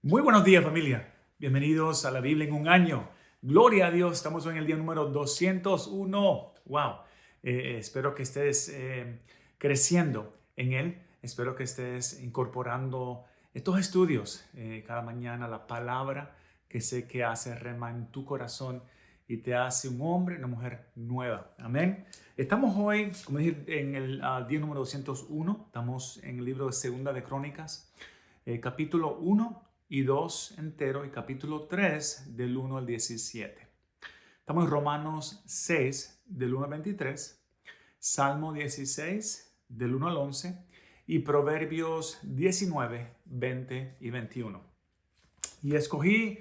Muy buenos días, familia. Bienvenidos a la Biblia en un año. Gloria a Dios. Estamos hoy en el día número 201. Wow. Espero que estés creciendo en él. Espero que estés incorporando estos estudios cada mañana, la palabra que sé que hace rema en tu corazón y te hace un hombre, una mujer nueva. Amén. Estamos hoy, como dije, en el día número 201. Estamos en el libro de Segunda de Crónicas, capítulo 1 y 2 entero y capítulo 3 del 1 al 17. Estamos en Romanos 6 del 1 al 23, Salmo 16 del 1 al 11 y Proverbios 19, 20 y 21. Y escogí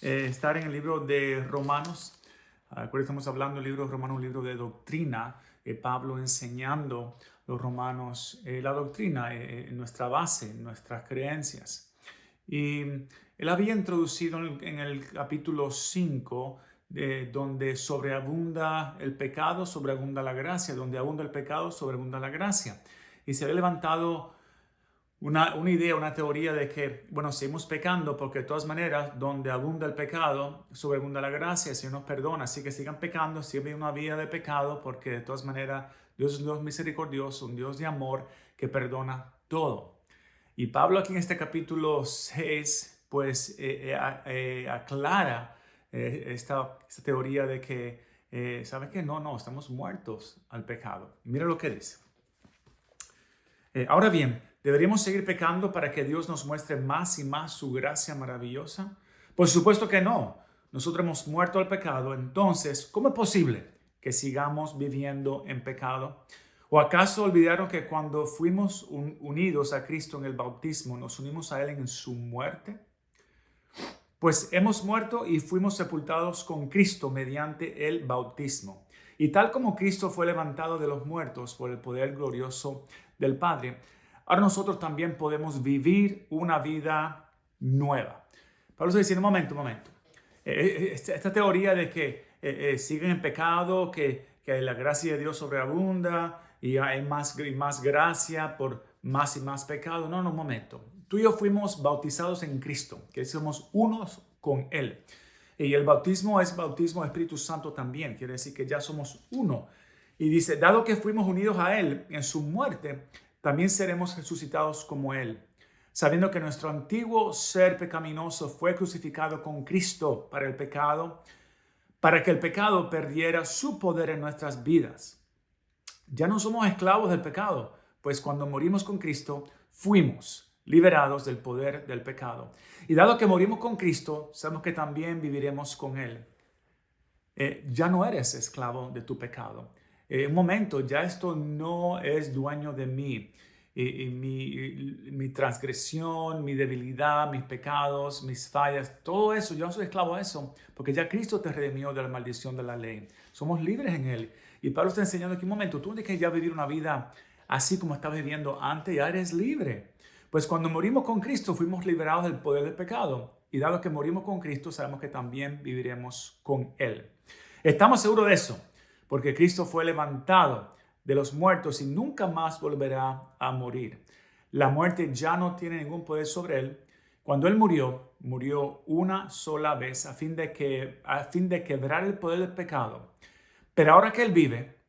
estar en el libro de Romanos. Acuérdense, estamos hablando del libro de Romanos, un libro de doctrina. Pablo enseñando los romanos la doctrina, nuestra base, nuestras creencias. Y él había introducido en el capítulo 5, donde sobreabunda el pecado, sobreabunda la gracia, donde abunda el pecado, sobreabunda la gracia. Y se había levantado una idea, una teoría de que, bueno, seguimos pecando porque de todas maneras, donde abunda el pecado, sobreabunda la gracia, el Señor nos perdona, así que sigan pecando, sigan una vida de pecado, porque de todas maneras Dios es un Dios misericordioso, un Dios de amor que perdona todo. Y Pablo aquí en este capítulo 6, pues aclara esta teoría de que, ¿sabes qué? No, estamos muertos al pecado. Y mira lo que dice. Ahora bien, ¿deberíamos seguir pecando para que Dios nos muestre más y más su gracia maravillosa? Por supuesto que no. Nosotros hemos muerto al pecado, entonces, ¿cómo es posible que sigamos viviendo en pecado? ¿O acaso olvidaron que cuando fuimos unidos a Cristo en el bautismo, nos unimos a Él en su muerte? Pues hemos muerto y fuimos sepultados con Cristo mediante el bautismo. Y tal como Cristo fue levantado de los muertos por el poder glorioso del Padre, ahora nosotros también podemos vivir una vida nueva. Pablo está diciendo, un momento. Esta teoría de que siguen en pecado, que la gracia de Dios sobreabunda y hay más y más gracia por más y más pecado. No, un momento. Tú y yo fuimos bautizados en Cristo, que somos unos con Él. Y el bautismo es bautismo de Espíritu Santo también, quiere decir que ya somos uno. Y dice, dado que fuimos unidos a Él en su muerte, también seremos resucitados como Él, sabiendo que nuestro antiguo ser pecaminoso fue crucificado con Cristo para el pecado, para que el pecado perdiera su poder en nuestras vidas. Ya no somos esclavos del pecado, pues cuando morimos con Cristo, fuimos liberados del poder del pecado. Y dado que morimos con Cristo, sabemos que también viviremos con Él. Ya no eres esclavo de tu pecado. Un momento, ya esto no es dueño de mí. Mi transgresión, mi debilidad, mis pecados, mis fallas, todo eso, yo no soy esclavo a eso, porque ya Cristo te redimió de la maldición de la ley. Somos libres en Él. Y Pablo está enseñando aquí un momento, tú no tienes que ya vivir una vida así como estabas viviendo antes, ya eres libre. Pues cuando morimos con Cristo fuimos liberados del poder del pecado. Y dado que morimos con Cristo, sabemos que también viviremos con Él. Estamos seguros de eso, porque Cristo fue levantado de los muertos y nunca más volverá a morir. La muerte ya no tiene ningún poder sobre Él. Cuando Él murió, murió una sola vez a fin de quebrar el poder del pecado. Pero ahora que Él vive,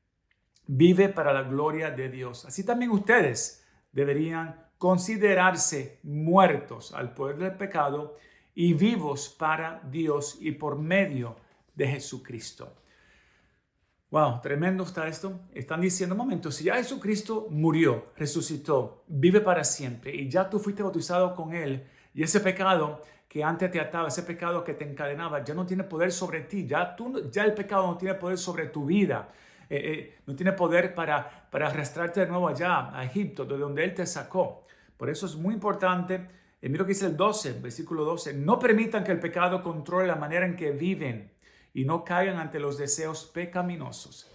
vive para la gloria de Dios. Así también ustedes deberían considerarse muertos al poder del pecado y vivos para Dios y por medio de Jesucristo. Wow, tremendo está esto. Están diciendo, un momento, si ya Jesucristo murió, resucitó, vive para siempre y ya tú fuiste bautizado con Él y ese pecado que antes te ataba, ese pecado que te encadenaba, ya no tiene poder sobre ti, ya el pecado no tiene poder sobre tu vida, no tiene poder para arrastrarte de nuevo allá a Egipto, de donde Él te sacó. Por eso es muy importante, mira lo que dice el 12, versículo 12, no permitan que el pecado controle la manera en que viven y no caigan ante los deseos pecaminosos.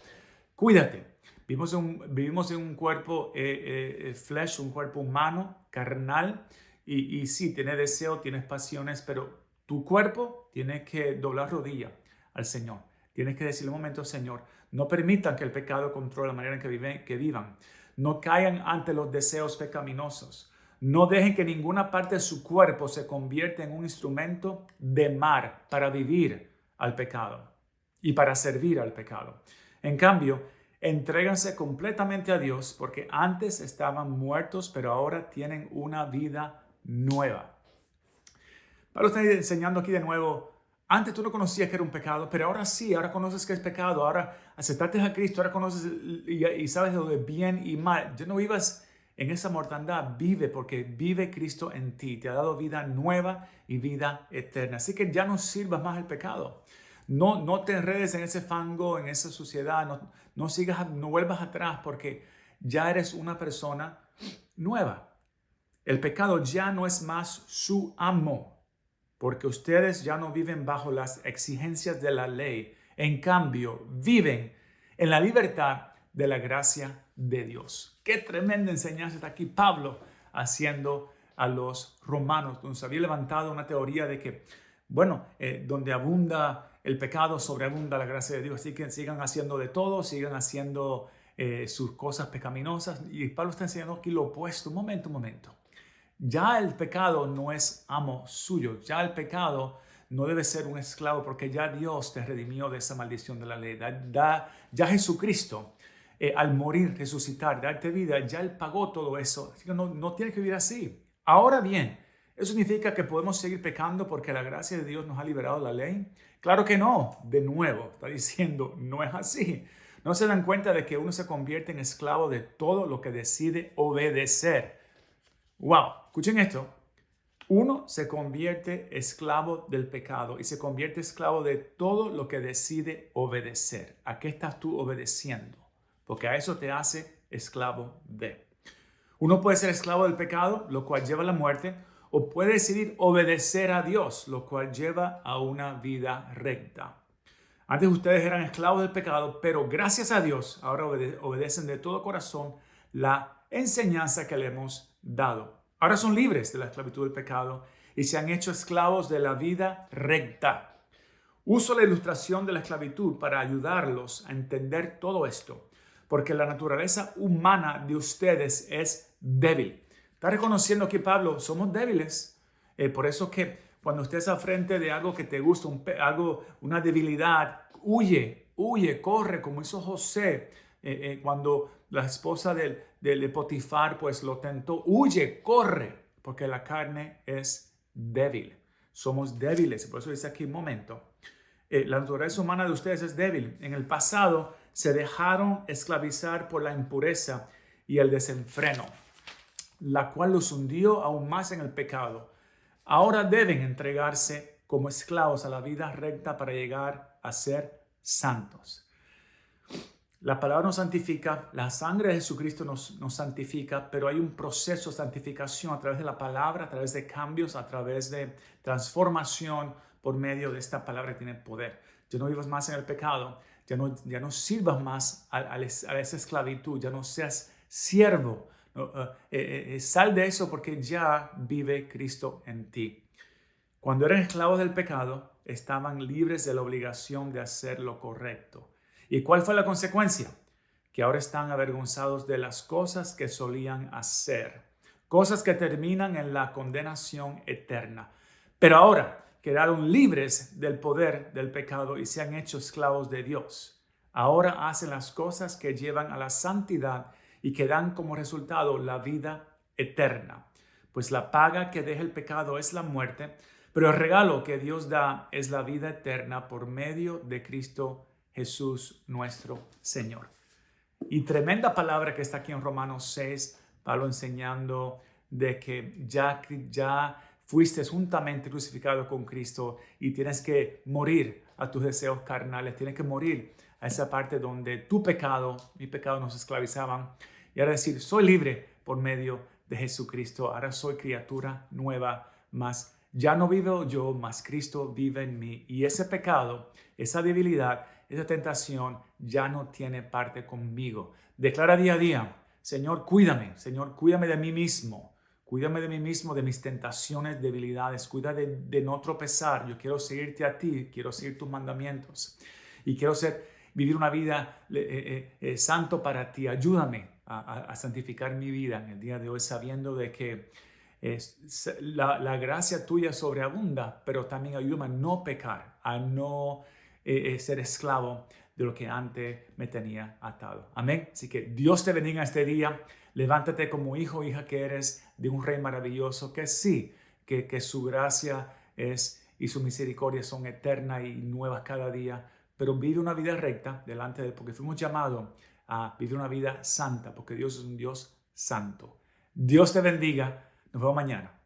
Cuídate. Vivimos en un cuerpo flesh, un cuerpo humano, carnal, y sí, tienes deseo, tienes pasiones, pero tu cuerpo tiene que doblar rodilla al Señor. Tienes que decirle un momento, Señor, no permitan que el pecado controle la manera en que vivan. No caigan ante los deseos pecaminosos. No dejen que ninguna parte de su cuerpo se convierta en un instrumento de mar para vivir al pecado y para servir al pecado. En cambio, entréganse completamente a Dios porque antes estaban muertos, pero ahora tienen una vida nueva. Pablo está enseñando aquí de nuevo, antes tú no conocías que era un pecado, pero ahora sí, ahora conoces que es pecado, ahora aceptaste a Cristo, ahora conoces y sabes lo de bien y mal. Ya no vivas en esa mortandad, vive porque vive Cristo en ti, te ha dado vida nueva y vida eterna. Así que ya no sirvas más el pecado. No te enredes en ese fango, en esa suciedad, no vuelvas atrás porque ya eres una persona nueva. El pecado ya no es más su amo, porque ustedes ya no viven bajo las exigencias de la ley. En cambio, viven en la libertad de la gracia de Dios. Qué tremenda enseñanza está aquí Pablo haciendo a los romanos. Nos había levantado una teoría de que, donde abunda el pecado, sobreabunda la gracia de Dios. Así que sigan haciendo de todo, sigan haciendo sus cosas pecaminosas. Y Pablo está enseñando aquí lo opuesto. Un momento. Ya el pecado no es amo suyo, ya el pecado no debe ser un esclavo porque ya Dios te redimió de esa maldición de la ley. Ya Jesucristo, al morir, resucitar, darte vida, ya Él pagó todo eso. Así que no tienes que vivir así. Ahora bien, ¿eso significa que podemos seguir pecando porque la gracia de Dios nos ha liberado de la ley? Claro que no. De nuevo, está diciendo, no es así. No se dan cuenta de que uno se convierte en esclavo de todo lo que decide obedecer. Wow, escuchen esto. Uno se convierte esclavo del pecado y se convierte esclavo de todo lo que decide obedecer. ¿A qué estás tú obedeciendo? Porque a eso te hace esclavo de. Uno puede ser esclavo del pecado, lo cual lleva a la muerte, o puede decidir obedecer a Dios, lo cual lleva a una vida recta. Antes ustedes eran esclavos del pecado, pero gracias a Dios ahora obedecen de todo corazón la enseñanza que le hemos dado. Ahora son libres de la esclavitud del pecado y se han hecho esclavos de la vida recta. Uso la ilustración de la esclavitud para ayudarlos a entender todo esto, porque la naturaleza humana de ustedes es débil. Está reconociendo aquí Pablo, somos débiles. Por eso que cuando estés al frente de algo que te gusta, una debilidad, huye, corre, como hizo José cuando la esposa de Potifar pues lo tentó. Huye, corre, porque la carne es débil. Somos débiles, por eso dice aquí un momento. La naturaleza humana de ustedes es débil. En el pasado se dejaron esclavizar por la impureza y el desenfreno, la cual los hundió aún más en el pecado. Ahora deben entregarse como esclavos a la vida recta para llegar a ser santos. La palabra nos santifica, la sangre de Jesucristo nos santifica, pero hay un proceso de santificación a través de la palabra, a través de cambios, a través de transformación por medio de esta palabra que tiene poder. Ya no vivas más en el pecado, ya no sirvas más a esa esclavitud, ya no seas siervo. Sal de eso porque ya vive Cristo en ti. Cuando eran esclavos del pecado, estaban libres de la obligación de hacer lo correcto. ¿Y cuál fue la consecuencia? Que ahora están avergonzados de las cosas que solían hacer, cosas que terminan en la condenación eterna. Pero ahora quedaron libres del poder del pecado y se han hecho esclavos de Dios. Ahora hacen las cosas que llevan a la santidad y que dan como resultado la vida eterna. Pues la paga que deja el pecado es la muerte, pero el regalo que Dios da es la vida eterna por medio de Cristo Jesús nuestro Señor. Y tremenda palabra que está aquí en Romanos 6, Pablo enseñando de que ya fuiste juntamente crucificado con Cristo y tienes que morir a tus deseos carnales, tienes que morir a esa parte donde mi pecado nos esclavizaban. Y ahora decir, soy libre por medio de Jesucristo, ahora soy criatura nueva, más ya no vivo yo, más Cristo vive en mí. Y ese pecado, esa debilidad, esa tentación ya no tiene parte conmigo. Declara día a día, Señor, cuídame de mí mismo. Cuídame de mí mismo, de mis tentaciones, debilidades. Cuida de no tropezar. Yo quiero seguirte a ti, quiero seguir tus mandamientos. Y quiero vivir una vida santo para ti. Ayúdame a santificar mi vida en el día de hoy, sabiendo de que La gracia tuya sobreabunda, pero también ayúdame a no pecar, a no ser esclavo de lo que antes me tenía atado. Amén. Así que Dios te bendiga este día. Levántate como hijo o hija que eres de un rey maravilloso, que sí, que su gracia y su misericordia son eternas y nuevas cada día, pero vive una vida recta delante de Él, porque fuimos llamados a vivir una vida santa, porque Dios es un Dios santo. Dios te bendiga. Nos vemos mañana.